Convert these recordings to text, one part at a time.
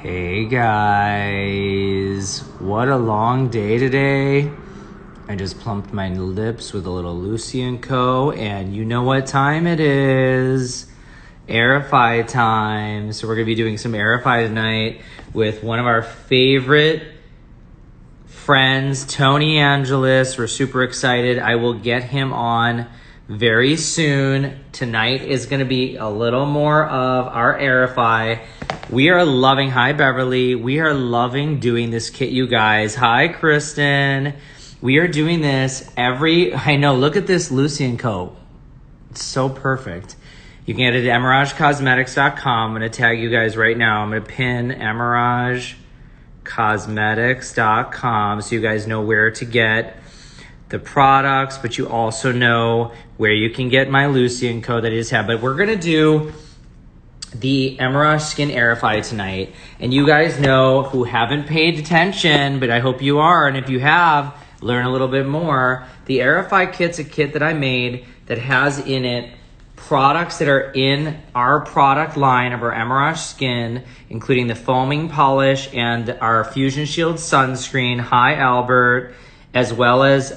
Hey guys, what a long day today. I just plumped my lips with a little Lucy & Co. And you know what time it is. Aerify time. So we're going to be doing some Aerify tonight with one of our favorite friends, Tony Angelis. We're super excited. I will get him on very soon. Tonight is going to be a little more of our Aerify. We are loving, hi Beverly, we are loving doing this kit, you guys. Hi Kristen. We are doing this I know, look at this Lucy & Co. It's so perfect. You can get it at emeragecosmetics.com. I'm going to tag you guys right now. I'm going to pin emeragecosmetics.com so you guys know where to get the products, but you also know where you can get my Lucy & Co. that I just have. But we're going to do the Emerage Skin Aerify tonight. And you guys know, who haven't paid attention, but I hope you are, and if you have, learn a little bit more. The Aerify Kit's a kit that I made that has in it products that are in our product line of our Emerage Skin, including the foaming polish and our Fusion Shield sunscreen. Hi Albert. As well as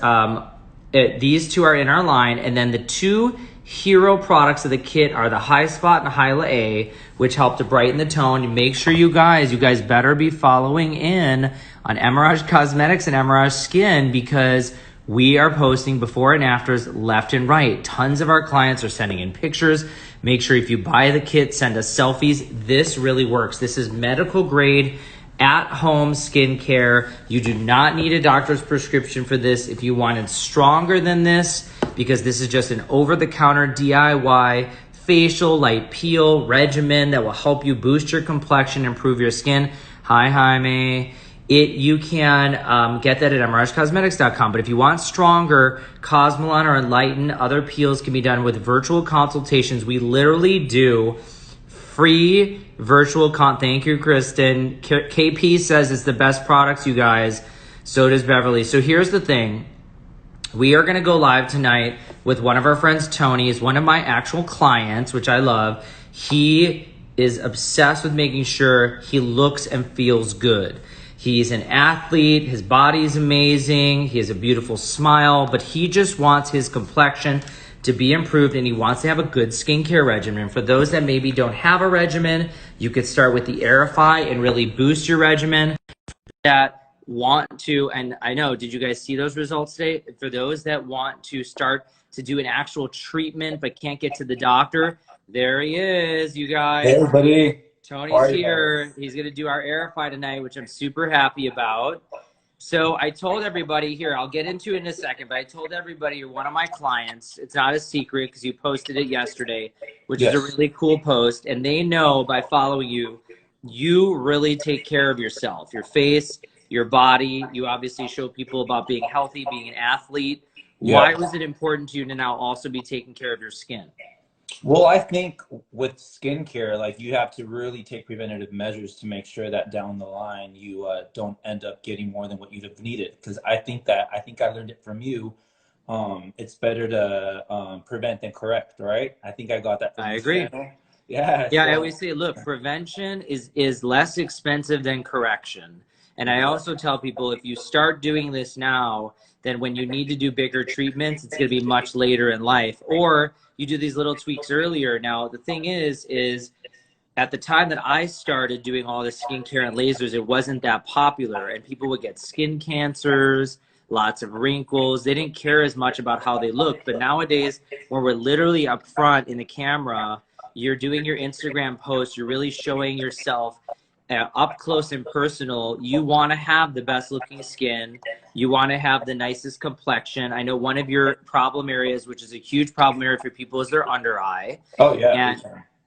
these two are in our line, and then the two hero products of the kit are the High Spot and Hyla A, which help to brighten the tone. Make sure you guys better be following in on Emerage Cosmetics and Emerage Skin, because we are posting before and afters left and right. Tons of our clients are sending in pictures. Make sure if you buy the kit, send us selfies. This really works. This is medical grade at-home skincare. You do not need a doctor's prescription for this. If you wanted stronger than this, because this is just an over-the-counter DIY facial light peel regimen that will help you boost your complexion, improve your skin. Hi, Jaime. You can get that at emeragecosmetics.com. But if you want stronger, Cosmelan or Enlighten, other peels can be done with virtual consultations. We literally do free virtual thank you, Kristen. KP says it's the best products, you guys. So does Beverly. So here's the thing. We are going to go live tonight with one of our friends, Tony. He's one of my actual clients, which I love. He is obsessed with making sure he looks and feels good. He's an athlete. His body is amazing. He has a beautiful smile, but he just wants his complexion to be improved, and he wants to have a good skincare regimen. For those that maybe don't have a regimen, you could start with the Aerify and really boost your regimen. That want to, and I know, did you guys see those results today? For those that want to start to do an actual treatment but can't get to the doctor, there he is, you guys. Hey everybody. Tony's here. He's going to do our Aerify tonight, which I'm super happy about. So I told everybody here, I'll get into it in a second, but I told everybody you're one of my clients. It's not a secret because you posted it yesterday, which is a really cool post. And they know by following you, you really take care of yourself, your face, your body. You obviously show people about being healthy, being an athlete. Why was it important to you to now also be taking care of your skin? Well, I think with skincare, like, you have to really take preventative measures to make sure that down the line you don't end up getting more than what you'd have needed. Because I think I learned it from you. It's better to prevent than correct, right? I think I got that from this agree. Channel. Yeah. Yeah, I always say, look, prevention is less expensive than correction. And I also tell people, if you start doing this now, then when you need to do bigger treatments, it's going to be much later in life. Or you do these little tweaks earlier. Now, the thing is at the time that I started doing all this skincare and lasers, it wasn't that popular. And people would get skin cancers, lots of wrinkles. They didn't care as much about how they looked. But nowadays, when we're literally up front in the camera, you're doing your Instagram posts, you're really showing yourself up close and personal. You want to have the best looking skin. You want to have the nicest complexion. I know one of your problem areas, which is a huge problem area for people, is their under eye. Oh yeah.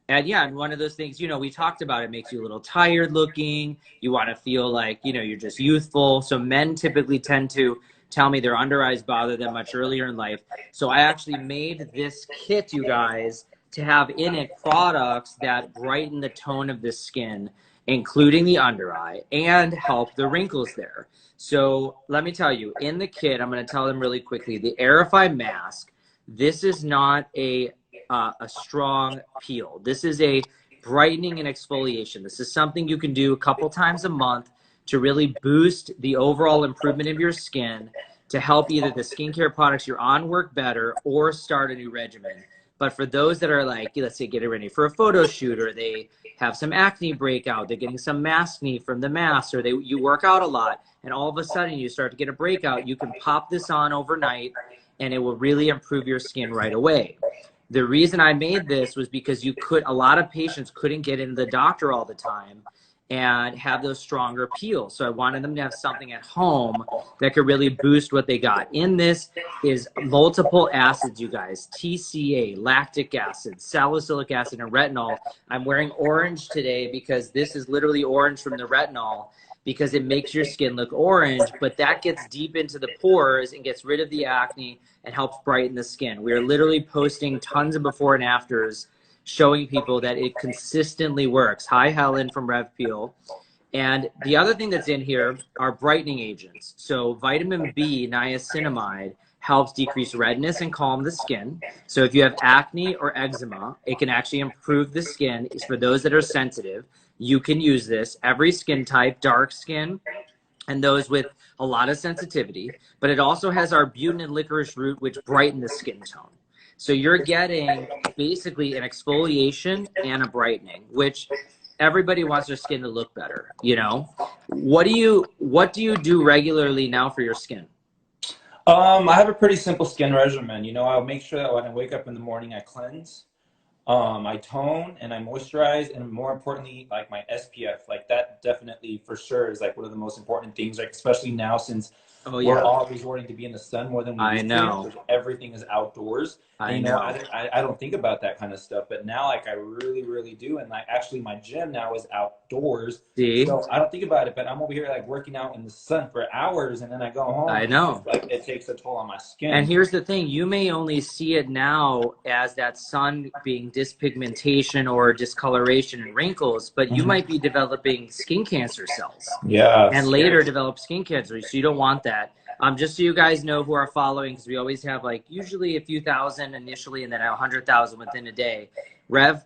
And one of those things, you know, we talked about, it makes you a little tired looking. You want to feel like, you know, you're just youthful. So men typically tend to tell me their under eyes bother them much earlier in life. So I actually made this kit, you guys, to have in it products that brighten the tone of the skin, including the under eye, and help the wrinkles there. So let me tell you, in the kit, I'm going to tell them really quickly, the Aerify mask, this is not a strong peel. This is a brightening and exfoliation. This is something you can do a couple times a month to really boost the overall improvement of your skin, to help either the skincare products you're on work better or start a new regimen. But for those that are like, let's say, getting ready for a photo shoot, or they have some acne breakout, they're getting some maskne from the mask, or you work out a lot, and all of a sudden you start to get a breakout, you can pop this on overnight, and it will really improve your skin right away. The reason I made this was because a lot of patients couldn't get into the doctor all the time and have those stronger peels. So I wanted them to have something at home that could really boost what they got. In this is multiple acids, you guys: TCA, lactic acid, salicylic acid, and retinol. I'm wearing orange today because this is literally orange from the retinol, because it makes your skin look orange, but that gets deep into the pores and gets rid of the acne and helps brighten the skin. We are literally posting tons of before and afters showing people that it consistently works. Hi, Helen from RevPeel. And the other thing that's in here are brightening agents. So vitamin B, niacinamide, helps decrease redness and calm the skin. So if you have acne or eczema, it can actually improve the skin. It's for those that are sensitive. You can use this. Every skin type, dark skin, and those with a lot of sensitivity. But it also has arbutin and licorice root, which brighten the skin tone. So you're getting basically an exfoliation and a brightening, which everybody wants their skin to look better, you know? What do you do regularly now for your skin? I have a pretty simple skin regimen. You know, I'll make sure that when I wake up in the morning, I cleanse, I tone, and I moisturize, and more importantly, like my SPF. Like that definitely for sure is like one of the most important things, like especially now since we're all resorting to be in the sun more than we used to, because everything is outdoors. And, you know, I don't think about that kind of stuff, but now like I really, really do. And like actually my gym now is outdoors. See? So I don't think about it, but I'm over here like working out in the sun for hours, and then I go home. I know. Like it takes a toll on my skin. And here's the thing, you may only see it now as that sun being dyspigmentation or discoloration and wrinkles, but you might be developing skin cancer cells. Yeah. And later develop skin cancer. So you don't want that. Just so you guys know who are following, because we always have like usually a few thousand initially and then 100,000 within a day. Rev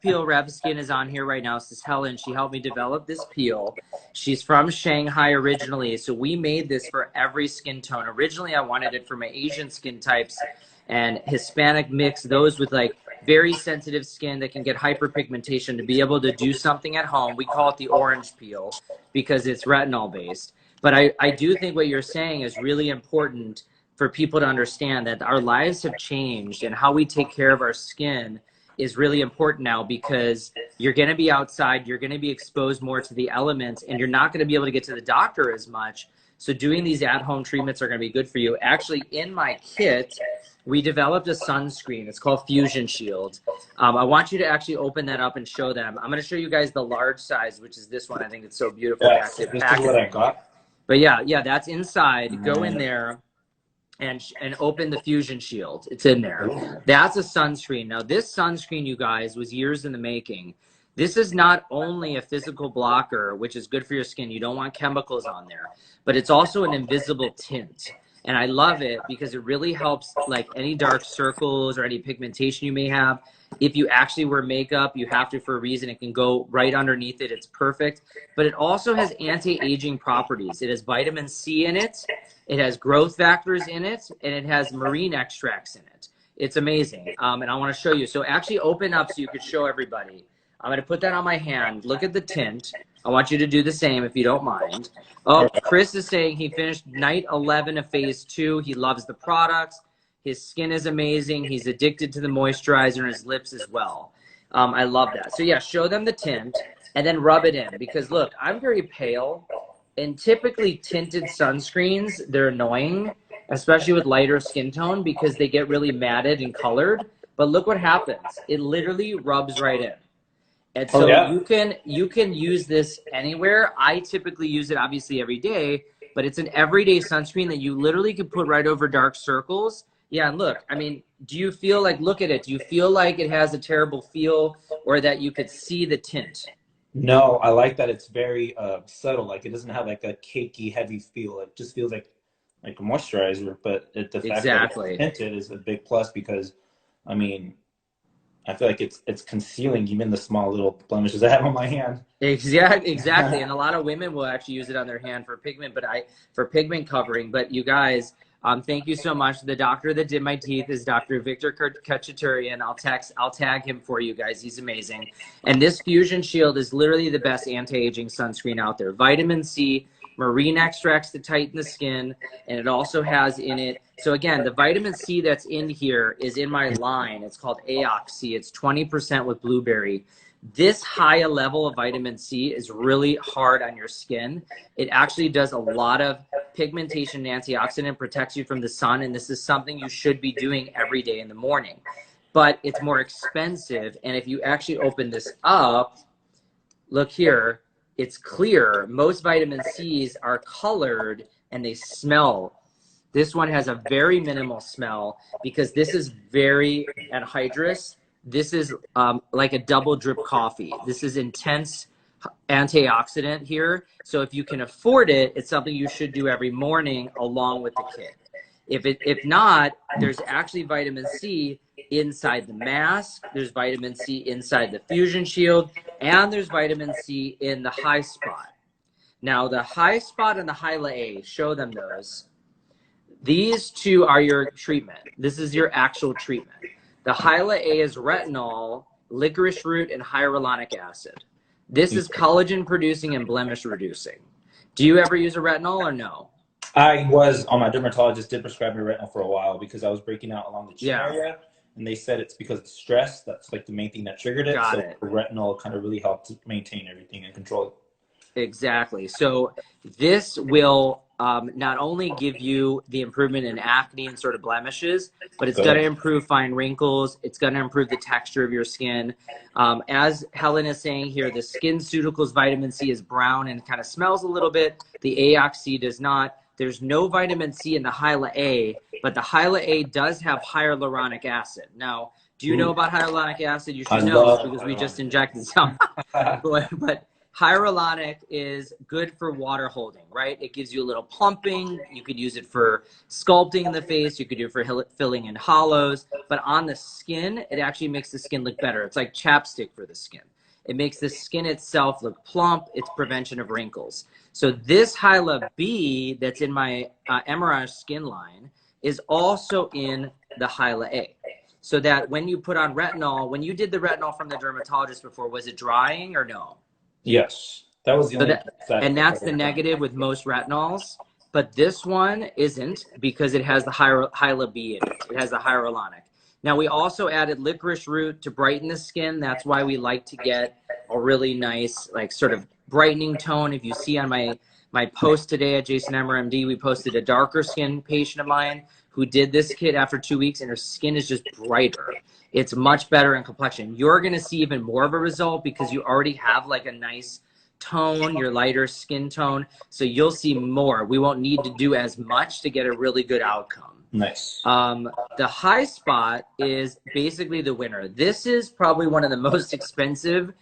Skin is on here right now. This is Helen. She helped me develop this peel. She's from Shanghai originally, so we made this for every skin tone. Originally, I wanted it for my Asian skin types and Hispanic mix, those with like very sensitive skin that can get hyperpigmentation, to be able to do something at home. We call it the orange peel because it's retinol based. But I do think what you're saying is really important for people to understand, that our lives have changed and how we take care of our skin is really important now, because you're going to be outside, you're going to be exposed more to the elements, and you're not going to be able to get to the doctor as much. So doing these at-home treatments are going to be good for you. Actually, in my kit, we developed a sunscreen. It's called Fusion Shield. I want you to actually open that up and show them. I'm going to show you guys the large size, which is this one. I think it's so beautiful. Yeah, this is what I got. But yeah, that's inside. Go in there and open the Fusion Shield. It's in there. That's a sunscreen. Now, this sunscreen, you guys, was years in the making. This is not only a physical blocker, which is good for your skin. You don't want chemicals on there, but it's also an invisible tint. And I love it because it really helps like any dark circles or any pigmentation you may have. If you actually wear makeup, you have to for a reason. It can go right underneath it. It's perfect. But it also has anti-aging properties. It has vitamin C in it. It has growth factors in it. And it has marine extracts in it. It's amazing. And I want to show you. So actually open up so you could show everybody. I'm going to put that on my hand. Look at the tint. I want you to do the same if you don't mind. Oh, Chris is saying he finished night 11 of phase 2. He loves the products. His skin is amazing. He's addicted to the moisturizer and his lips as well. I love that. So yeah, show them the tint and then rub it in, because look, I'm very pale, and typically tinted sunscreens, they're annoying, especially with lighter skin tone, because they get really matted and colored. But look what happens. It literally rubs right in. And so you can use this anywhere. I typically use it obviously every day, but it's an everyday sunscreen that you literally can put right over dark circles. Yeah, and look, I mean, do you feel like, look at it, do you feel like it has a terrible feel, or that you could see the tint? No, I like that it's very subtle. Like it doesn't have like a cakey, heavy feel. It just feels like a moisturizer, but the fact that it's tinted is a big plus, because, I mean, I feel like it's concealing even the small little blemishes I have on my hand. Exactly. And a lot of women will actually use it on their hand for pigment, for pigment covering. But you guys, thank you so much. The doctor that did my teeth is Dr. Victor Kachaturian. I'll tag him for you guys. He's amazing. And this Fusion Shield is literally the best anti-aging sunscreen out there. Vitamin C, marine extracts to tighten the skin, and it also has in it. So again, the vitamin C that's in here is in my line. It's called AOC. It's 20% with blueberry. This high level of vitamin C is really hard on your skin. It actually does a lot of pigmentation and antioxidant, protects you from the sun, and this is something you should be doing every day in the morning. But it's more expensive, and if you actually open this up, look here, it's clear. Most vitamin C's are colored and they smell. This one has a very minimal smell because this is very anhydrous. This is like a double drip coffee. This is intense antioxidant here. So if you can afford it, it's something you should do every morning along with the kit. If not, there's actually vitamin C inside the mask. There's vitamin C inside the Fusion Shield, and there's vitamin C in the high spot. Now the high spot and the Hyla A, show them those. These two are your treatment. This is your actual treatment. The Hyla A is retinol, licorice root, and hyaluronic acid. This is collagen producing and blemish reducing. Do you ever use a retinol or no? My dermatologist did prescribe me retinol for a while because I was breaking out along the chin area, and they said it's because of stress. That's like the main thing that triggered it. So the retinol kind of really helped to maintain everything and control it. Exactly. So this will not only give you the improvement in acne and sort of blemishes, but it's going to improve fine wrinkles. It's going to improve the texture of your skin. As Helen is saying here, the SkinCeuticals vitamin C is brown and kind of smells a little bit. The AOC does not. There's no vitamin C in the Hyla A, but the Hyla A does have hyaluronic acid. Now, do you know about hyaluronic acid? You should know because we just injected some. But hyaluronic is good for water holding, right? It gives you a little plumping. You could use it for sculpting in the face. You could do it for filling in hollows. But on the skin, it actually makes the skin look better. It's like chapstick for the skin. It makes the skin itself look plump. It's prevention of wrinkles. So this Hyla B that's in my Emerage Skin line is also in the Hyla A. So that when you put on retinol, when you did the retinol from the dermatologist before, was it drying or no? Yes, that was the only. And that's the negative with most retinols. But this one isn't because it has the Hyla B in it. It has the hyaluronic. Now, we also added licorice root to brighten the skin. That's why we like to get a really nice, like, sort of brightening tone. If you see on my post today at Jason Emer MD, we posted a darker skin patient of mine who did this kit after 2 weeks, and her skin is just brighter. It's much better in complexion. You're going to see even more of a result because you already have, like, a nice tone, your lighter skin tone. So you'll see more. We won't need to do as much to get a really good outcome. Nice. The high spot is basically the winner. This is probably one of the most expensive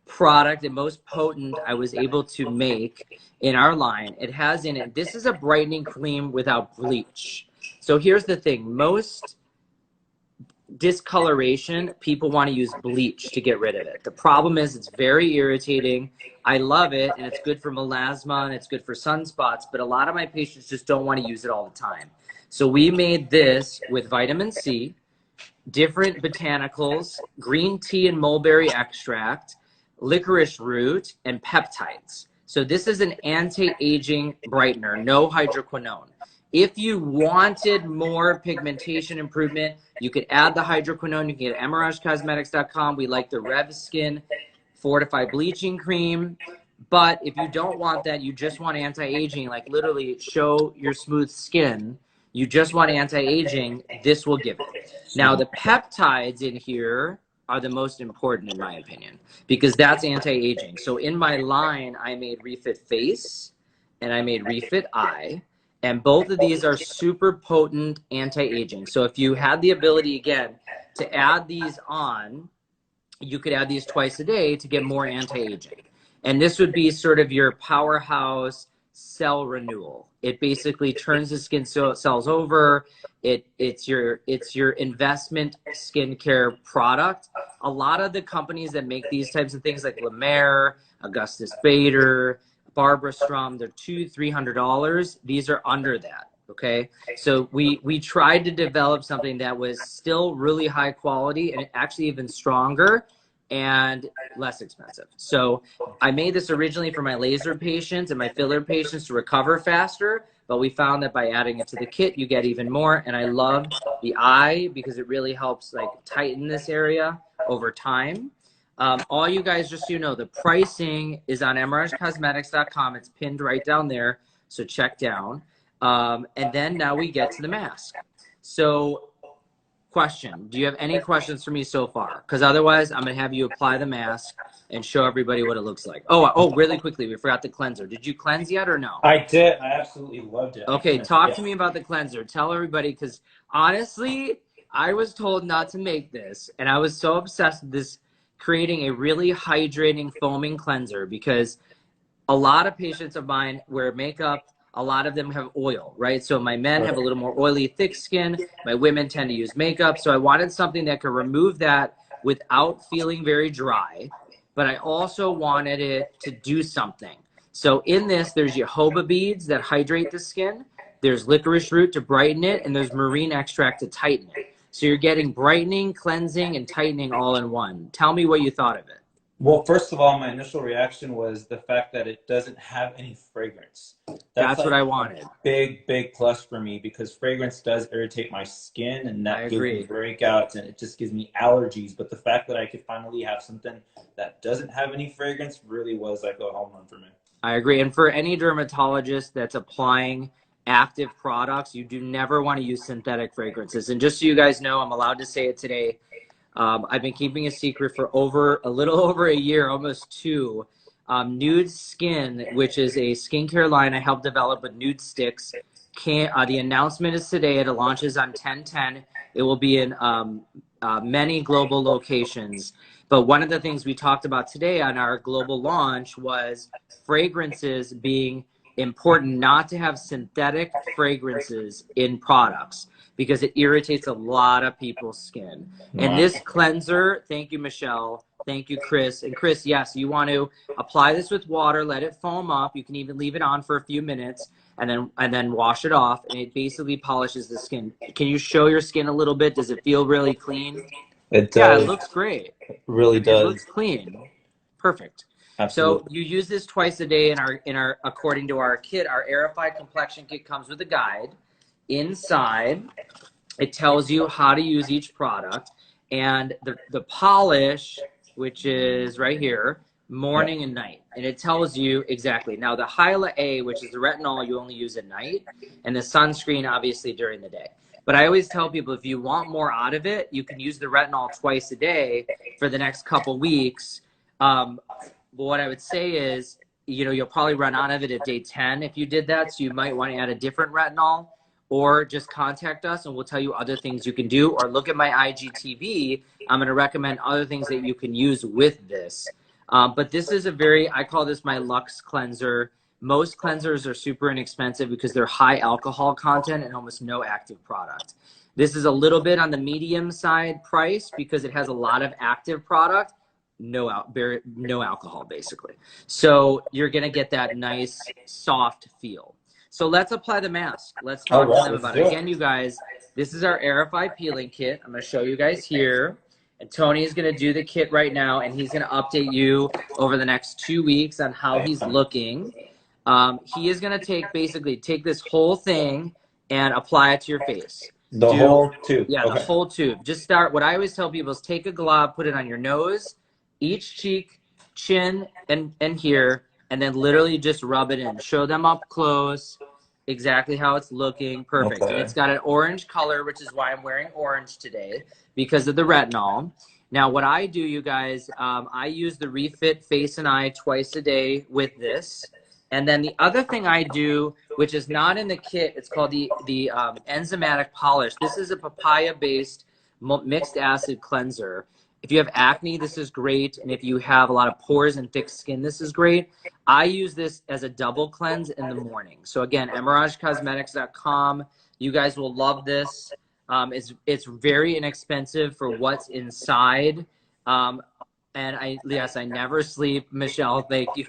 product and most potent I was able to make in our line. It has in it, this is a brightening cream without bleach. So here's the thing. Most discoloration, people want to use bleach to get rid of it. The problem is it's very irritating. I love it, and it's good for melasma, and it's good for sunspots, but a lot of my patients just don't want to use it all the time. So we made this with vitamin C, different botanicals, green tea and mulberry extract, licorice root, and peptides. So this is an anti-aging brightener, no hydroquinone. If you wanted more pigmentation improvement, you could add the hydroquinone. You can get emeragecosmetics.com. We like the Rev Skin Fortified Bleaching Cream. But if you don't want that, you just want anti-aging, like literally show your smooth skin, you just want anti-aging, this will give it. Now, the peptides in here are the most important in my opinion, because that's anti-aging. So in my line, I made Refit Face and I made Refit Eye. And both of these are super potent anti-aging. So if you had the ability, again, to add these on, you could add these twice a day to get more anti-aging. And this would be sort of your powerhouse cell renewal. It basically turns the skin cells over. It's your investment skincare product. A lot of the companies that make these types of things, like Emer, Augustus Bader, Barbara Strum, they're $200-300. These are under that. Okay, so we tried to develop something that was still really high quality and actually even stronger and less expensive. So I made this originally for my laser patients and my filler patients to recover faster, but we found that by adding it to the kit, you get even more. And I love the eye because it really helps like tighten this area over time. All you guys, just so you know, the pricing is on emeragecosmetics.com. It's pinned right down there, so check down. And then now we get to the mask. So question, do you have any questions for me so far? Because otherwise I'm gonna have you apply the mask and show everybody what it looks like. Oh, really quickly, we forgot the cleanser. Did you cleanse yet or no? I did. I absolutely loved it. Okay, talk to me about the cleanser. Tell everybody, because honestly, I was told not to make this, and I was so obsessed with this, creating a really hydrating foaming cleanser, because a lot of patients of mine wear makeup. A lot of them have oil, right? So my men have a little more oily, thick skin. My women tend to use makeup. So I wanted something that could remove that without feeling very dry, but I also wanted it to do something. So in this, there's jojoba beads that hydrate the skin. There's licorice root to brighten it, and there's marine extract to tighten it. So you're getting brightening, cleansing, and tightening all in one. Tell me what you thought of it. Well, first of all, my initial reaction was the fact that it doesn't have any fragrance. That's like what I wanted. Big plus for me, because fragrance does irritate my skin, and that gives me breakouts, and it just gives me allergies. But the fact that I could finally have something that doesn't have any fragrance really was like a home run for me. I agree. And for any dermatologist that's applying active products, you do never want to use synthetic fragrances. And just so you guys know, I'm allowed to say it today. I've been keeping a secret for a little over a year, almost 2. Nude Skin, which is a skincare line I helped develop with nude sticks. The announcement is today. It launches on 10/10. It will be in many global locations. But one of the things we talked about today on our global launch was fragrances being important, not to have synthetic fragrances in products, because it irritates a lot of people's skin. And this cleanser, thank you, Michelle. Thank you, Chris. And Chris, yes, you want to apply this with water, let it foam up. You can even leave it on for a few minutes and then wash it off. And it basically polishes the skin. Can you show your skin a little bit? Does it feel really clean? It does. Yeah, it looks great. It really does. It looks clean. Perfect. Absolutely. So you use this twice a day in our according to our kit. Our Aerify Complexion Kit comes with a guide. Inside, it tells you how to use each product, and the polish, which is right here, morning and night, and it tells you exactly. Now the Hyla A, which is the retinol, you only use at night, and the sunscreen obviously during the day. But I always tell people, if you want more out of it, you can use the retinol twice a day for the next couple weeks. But what I would say is, you'll probably run out of it at day 10 if you did that, so you might want to add a different retinol. Or just contact us and we'll tell you other things you can do, or look at my IGTV. I'm going to recommend other things that you can use with this. But this is I call this my Luxe cleanser. Most cleansers are super inexpensive because they're high alcohol content and almost no active product. This is a little bit on the medium side price because it has a lot of active product, no alcohol basically. So you're going to get that nice soft feel. So let's apply the mask. Let's talk to them about it. Again, you guys, this is our Aerify peeling kit. I'm going to show you guys here. And Tony is going to do the kit right now, and he's going to update you over the next 2 weeks on how he's looking. He is going to take this whole thing and apply it to your face. The whole tube? Yeah, okay. The whole tube. Just start. What I always tell people is take a glob, put it on your nose, each cheek, chin, and here, and then literally just rub it in. Show them up close exactly how it's looking. Perfect. Okay. And it's got an orange color, which is why I'm wearing orange today, because of the retinol. Now, what I do, you guys, I use the Refit Face and Eye twice a day with this. And then the other thing I do, which is not in the kit, it's called the Enzymatic Polish. This is a papaya-based mixed acid cleanser. If you have acne, this is great. And if you have a lot of pores and thick skin, this is great. I use this as a double cleanse in the morning. So again, emeragecosmetics.com. You guys will love this. It's very inexpensive for what's inside. And yes, I never sleep. Michelle, thank you.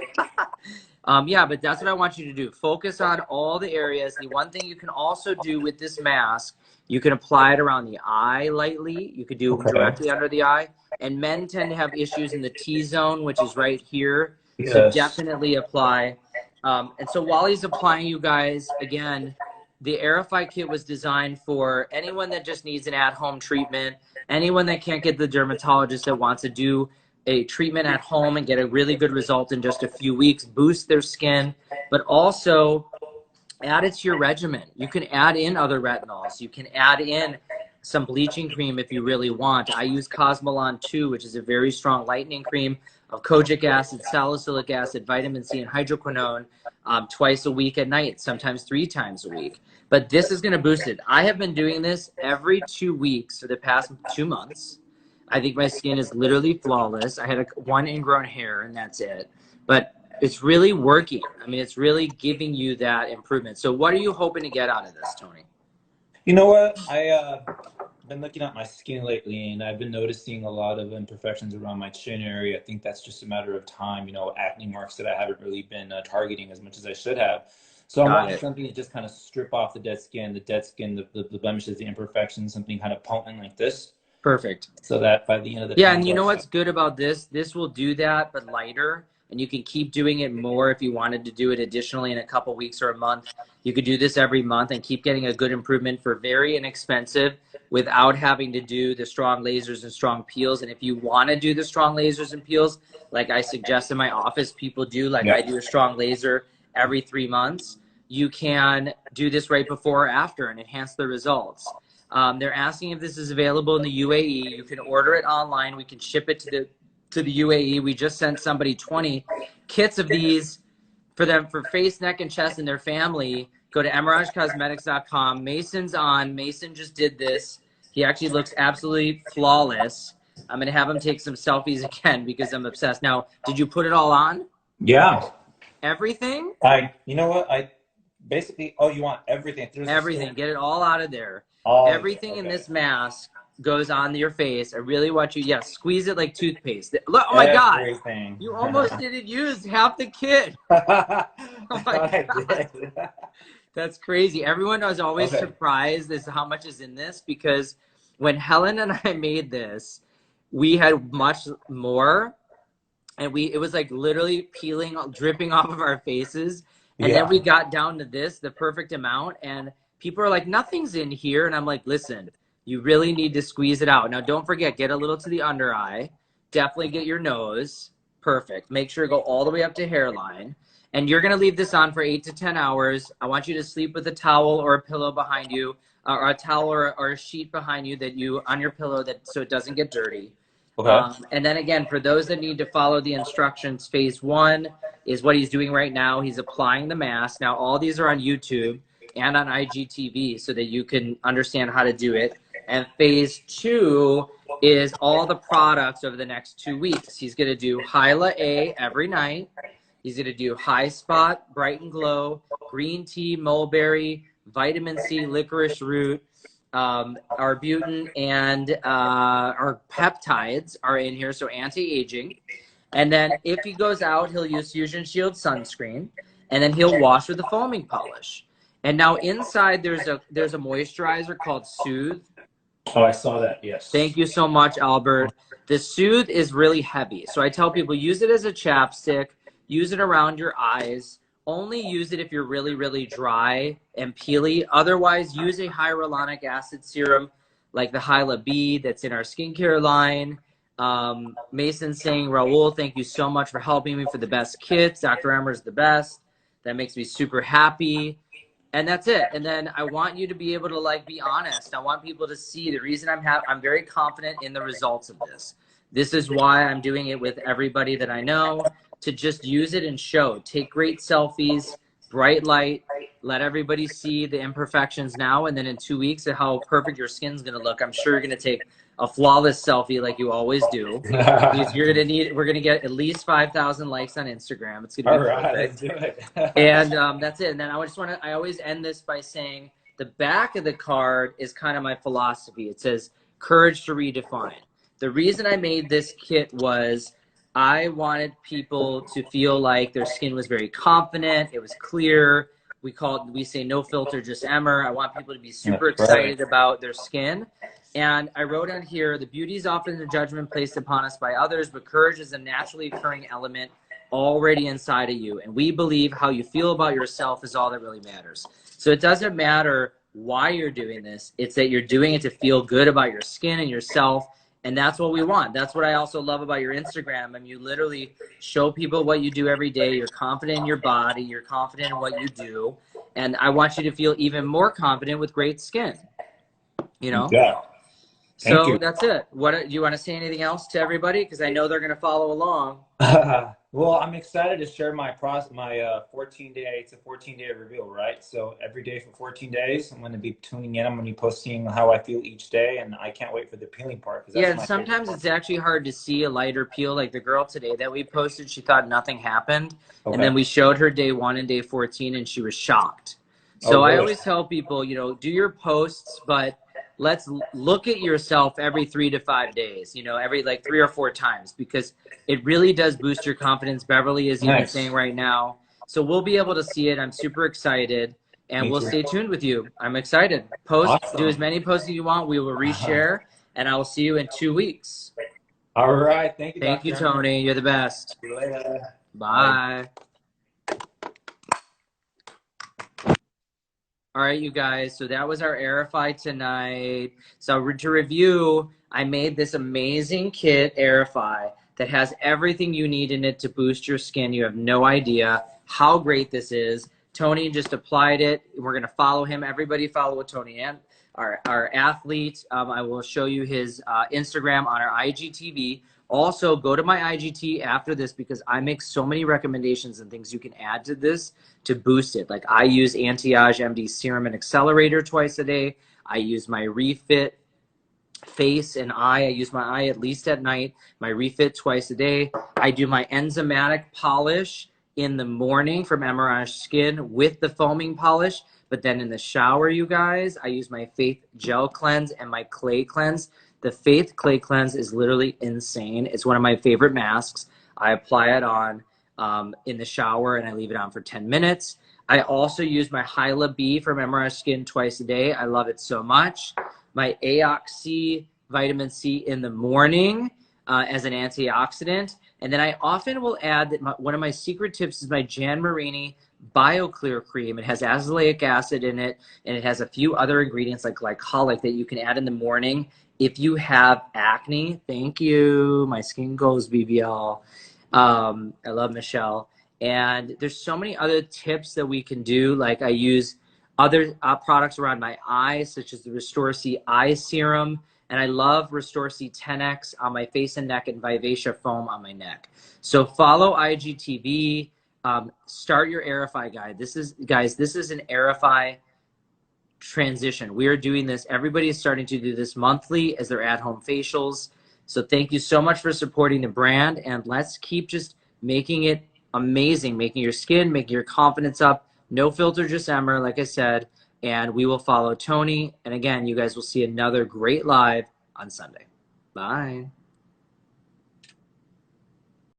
Yeah, but that's what I want you to do. Focus on all the areas. The one thing you can also do with this mask, you can apply it around the eye lightly. You could do it directly under the eye. And men tend to have issues in the T-zone, which is right here. Yes. So definitely apply. And so while he's applying, you guys, again, the Aerify Kit was designed for anyone that just needs an at-home treatment, anyone that can't get the dermatologist that wants to do a treatment at home and get a really good result in just a few weeks, boost their skin, but also add it to your regimen. You can add in other retinols. You can add in some bleaching cream if you really want. I use Cosmelan 2, which is a very strong lightening cream of kojic acid, salicylic acid, vitamin C, and hydroquinone twice a week at night, sometimes 3 times a week. But this is going to boost it. I have been doing this every 2 weeks for the past 2 months. I think my skin is literally flawless. I had one ingrown hair, and that's it. But it's really working. I mean, it's really giving you that improvement. So what are you hoping to get out of this, Tony? You know what? I've been looking at my skin lately, and I've been noticing a lot of imperfections around my chin area. I think that's just a matter of time, you know, acne marks that I haven't really been targeting as much as I should have. So I'm wanting something to just kind of strip off the dead skin, the blemishes, the imperfections, something kind of potent like this. Perfect. So that by the end of the Yeah, and you know what's good about this? This will do that, but lighter. And you can keep doing it more if you wanted to do it additionally in a couple weeks or a month. You could do this every month and keep getting a good improvement for very inexpensive without having to do the strong lasers and strong peels. And if you want to do the strong lasers and peels, like I suggest in my office people do, like I do a strong laser every 3 months, you can do this right before or after and enhance the results. They're asking if this is available in the UAE. You can order it online. We can ship it to the UAE. We just sent somebody 20 kits of these for them for face, neck, and chest and their family. Go to emeragecosmetics.com. Mason's on. Mason just did this. He actually looks absolutely flawless. I'm going to have him take some selfies again because I'm obsessed. Now, did you put it all on? Yeah. Everything? You know what? Basically, you want everything. Everything. Get it all out of there. Everything in this mask goes on your face. I really want you, squeeze it like toothpaste. Look, oh my God, you almost didn't use half the kit. Oh my God. That's crazy. Everyone was always surprised as to how much is in this, because when Helen and I made this, we had much more, and it was like literally peeling, dripping off of our faces. And then we got down to this, the perfect amount, and people are like, nothing's in here. And I'm like, listen, you really need to squeeze it out. Now, don't forget, get a little to the under eye. Definitely get your nose. Perfect. Make sure to go all the way up to hairline. And you're going to leave this on for 8 to 10 hours. I want you to sleep with a towel or a pillow behind you, or a towel or a sheet behind you on your pillow so it doesn't get dirty. And then again, for those that need to follow the instructions, phase 1 is what he's doing right now. He's applying the mask. Now, all these are on YouTube and on IGTV so that you can understand how to do it. And phase 2 is all the products over the next 2 weeks. He's going to do Hyla A every night. He's going to do High Spot, Bright and Glow, Green Tea, Mulberry, Vitamin C, Licorice Root, arbutin, and our peptides are in here, so anti-aging. And then if he goes out, he'll use Fusion Shield sunscreen, and then he'll wash with the foaming polish. And now inside there's a moisturizer called Soothe. Oh, I saw that. Yes. Thank you so much, Albert. The Soothe is really heavy, so I tell people use it as a chapstick, use it around your eyes. Only use it if you're really, really dry and peely. Otherwise, use a hyaluronic acid serum like the Hyla B that's in our skincare line. Mason's saying, Raul, thank you so much for helping me for the best kits. Dr. Emer is the best. That makes me super happy. And that's it. And then I want you to be able to be honest. I want people to see the reason I'm very confident in the results of this. This is why I'm doing it with everybody that I know, to just use it and show. Take great selfies, bright light, let everybody see the imperfections now, and then in 2 weeks of how perfect your skin's gonna look. I'm sure you're gonna take a flawless selfie like you always do. Because we're gonna get at least 5,000 likes on Instagram. It's gonna All be right, perfect. let's do it. And that's it. And then I always end this by saying the back of the card is kind of my philosophy. It says courage to redefine. The reason I made this kit was I wanted people to feel like their skin was very confident. It was clear. We say no filter, just Emer. I want people to be super excited about their skin. And I wrote on here, the beauty is often a judgment placed upon us by others, but courage is a naturally occurring element already inside of you. And we believe how you feel about yourself is all that really matters. So it doesn't matter why you're doing this. It's that you're doing it to feel good about your skin and yourself. And that's what we want. That's what I also love about your Instagram. I mean, you literally show people what you do every day. You're confident in your body. You're confident in what you do. And I want you to feel even more confident with great skin. You know? Yeah. Thank you. That's it. Do you want to say anything else to everybody? Because I know they're going to follow along. Well, I'm excited to share my 14-day. It's a 14-day reveal, right? So every day for 14 days, I'm going to be tuning in. I'm going to be posting how I feel each day, and I can't wait for the peeling part. Yeah, and sometimes it's actually hard to see a lighter peel. Like the girl today that we posted, she thought nothing happened, and then we showed her day 1 and day 14, and she was shocked. So I always tell people, you know, do your posts, but let's look at yourself every 3 to 5 days, you know, every like 3 or 4 times, because it really does boost your confidence. Beverly is even saying right now. So we'll be able to see it. I'm super excited, and we'll stay tuned with you. I'm excited. Do as many posts as you want. We will reshare, and I will see you in 2 weeks. All right. Thank you. Thank you, Tony. You're the best. See you later. Bye. All right, you guys, so that was our Aerify tonight. So to review, I made this amazing kit, Aerify, that has everything you need in it to boost your skin. You have no idea how great this is. Tony just applied it. We're going to follow him. Everybody follow Tony and our athlete. I will show you his Instagram on our IGTV. Also, go to my IGT after this because I make so many recommendations and things you can add to this to boost it. Like I use Anti-Age MD Serum and Accelerator twice a day. I use my Refit face and eye. I use my eye at least at night. My Refit twice a day. I do my Enzymatic Polish in the morning from Emerage Skin with the foaming polish. But then in the shower, you guys, I use my Faith Gel Cleanse and my Clay Cleanse. The Faith Clay Cleanse is literally insane. It's one of my favorite masks. I apply it on in the shower and I leave it on for 10 minutes. I also use my Hyla B from Emerage Skin twice a day. I love it so much. My Aoxy Vitamin C in the morning as an antioxidant. And then I often will add that one of my secret tips is my Jan Marini BioClear Cream. It has azelaic acid in it, and it has a few other ingredients like glycolic that you can add in the morning if you have acne. Thank you. My skin goes BBL. I love Michelle. And there's so many other tips that we can do. Like I use other products around my eyes, such as the Restore C Eye Serum. And I love Restore C 10X on my face and neck and Vivacia Foam on my neck. So follow IGTV. Start your Aerify guide. This is an Aerify transition. We are doing this. Everybody is starting to do this monthly as their at-home facials. So thank you so much for supporting the brand, and let's keep just making it amazing, making your skin, making your confidence up. No filter, just Emer, like I said, and we will follow Tony. And again, you guys will see another great live on Sunday. Bye.